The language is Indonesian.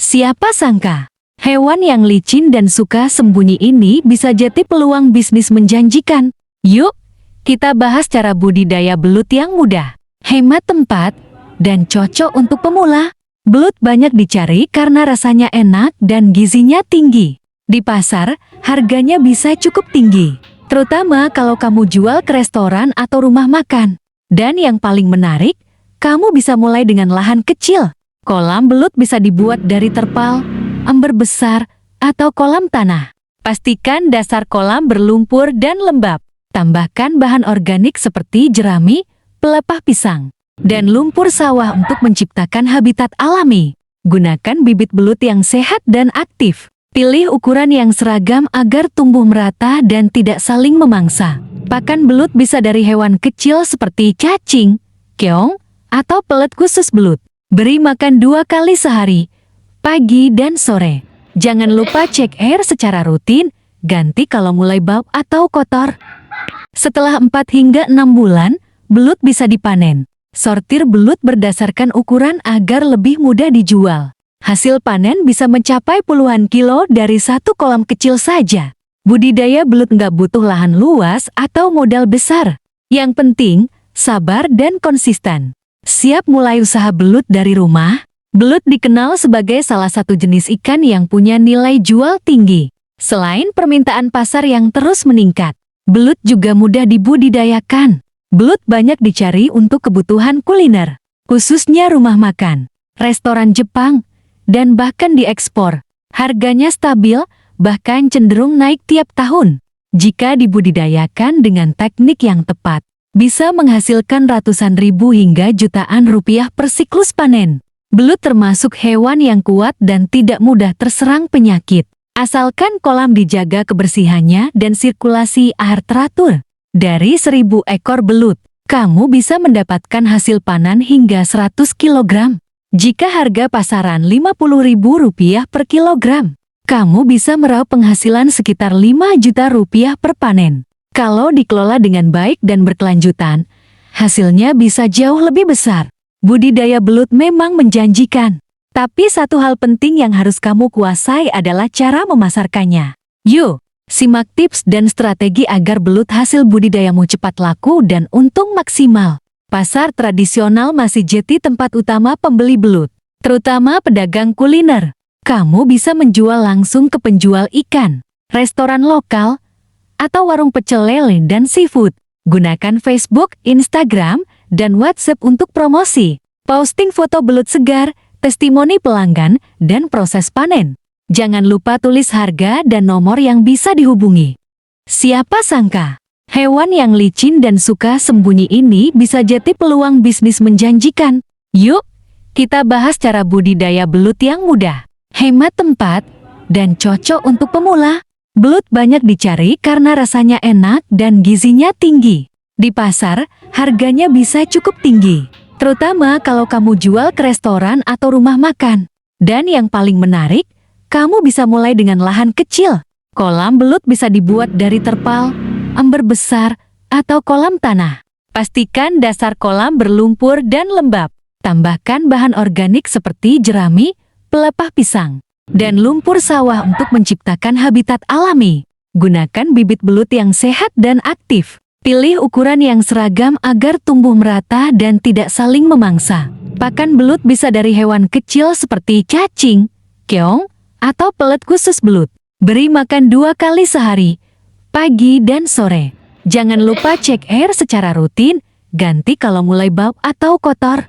Siapa sangka, hewan yang licin dan suka sembunyi ini bisa jadi peluang bisnis menjanjikan. Yuk, kita bahas cara budidaya belut yang mudah, hemat tempat, dan cocok untuk pemula. Belut banyak dicari karena rasanya enak dan gizinya tinggi. Di pasar, harganya bisa cukup tinggi, terutama kalau kamu jual ke restoran atau rumah makan. Dan yang paling menarik, kamu bisa mulai dengan lahan kecil. Kolam belut bisa dibuat dari terpal, ember besar, atau kolam tanah. Pastikan dasar kolam berlumpur dan lembab. Tambahkan bahan organik seperti jerami, pelepah pisang, dan lumpur sawah untuk menciptakan habitat alami. Gunakan bibit belut yang sehat dan aktif. Pilih ukuran yang seragam agar tumbuh merata dan tidak saling memangsa. Pakan belut bisa dari hewan kecil seperti cacing, keong, atau pelet khusus belut. Beri makan 2 kali sehari, pagi dan sore. Jangan lupa cek air secara rutin, ganti kalau mulai bau atau kotor. Setelah 4 hingga 6 bulan, belut bisa dipanen. Sortir belut berdasarkan ukuran agar lebih mudah dijual. Hasil panen bisa mencapai puluhan kilo dari satu kolam kecil saja. Budidaya belut nggak butuh lahan luas atau modal besar. Yang penting, sabar dan konsisten. Siap mulai usaha belut dari rumah? Belut dikenal sebagai salah satu jenis ikan yang punya nilai jual tinggi. Selain permintaan pasar yang terus meningkat, belut juga mudah dibudidayakan. Belut banyak dicari untuk kebutuhan kuliner, khususnya rumah makan, restoran Jepang, dan bahkan diekspor. Harganya stabil, bahkan cenderung naik tiap tahun. Jika dibudidayakan dengan teknik yang tepat, bisa menghasilkan ratusan ribu hingga jutaan rupiah per siklus panen. Belut termasuk hewan yang kuat dan tidak mudah terserang penyakit. Asalkan kolam dijaga kebersihannya dan sirkulasi air teratur. Dari 1000 ekor belut, kamu bisa mendapatkan hasil panen hingga 100 kg. Jika harga pasaran Rp50.000 per kilogram, kamu bisa meraup penghasilan sekitar 5 juta rupiah per panen. Kalau dikelola dengan baik dan berkelanjutan, hasilnya bisa jauh lebih besar. Budidaya belut memang menjanjikan. Tapi satu hal penting yang harus kamu kuasai adalah cara memasarkannya. Yuk, simak tips dan strategi agar belut hasil budidayamu cepat laku dan untung maksimal. Pasar tradisional masih jadi tempat utama pembeli belut, terutama pedagang kuliner. Kamu bisa menjual langsung ke penjual ikan, restoran lokal, atau warung pecel lele dan seafood. Gunakan Facebook, Instagram, dan WhatsApp untuk promosi. Posting foto belut segar, testimoni pelanggan, dan proses panen. Jangan lupa tulis harga dan nomor yang bisa dihubungi. Siapa sangka, hewan yang licin dan suka sembunyi ini bisa jadi peluang bisnis menjanjikan. Yuk, kita bahas cara budidaya belut yang mudah, hemat tempat, dan cocok untuk pemula. Belut banyak dicari karena rasanya enak dan gizinya tinggi. Di pasar, harganya bisa cukup tinggi, terutama kalau kamu jual ke restoran atau rumah makan. Dan yang paling menarik, kamu bisa mulai dengan lahan kecil. Kolam belut bisa dibuat dari terpal, ember besar, atau kolam tanah. Pastikan dasar kolam berlumpur dan lembab. Tambahkan bahan organik seperti jerami, pelepah pisang, dan lumpur sawah untuk menciptakan habitat alami. Gunakan bibit belut yang sehat dan aktif. Pilih ukuran yang seragam agar tumbuh merata dan tidak saling memangsa. Pakan belut bisa dari hewan kecil seperti cacing, keong, atau pelet khusus belut. Beri makan 2 kali sehari, pagi dan sore. Jangan lupa cek air secara rutin, ganti kalau mulai bau atau kotor.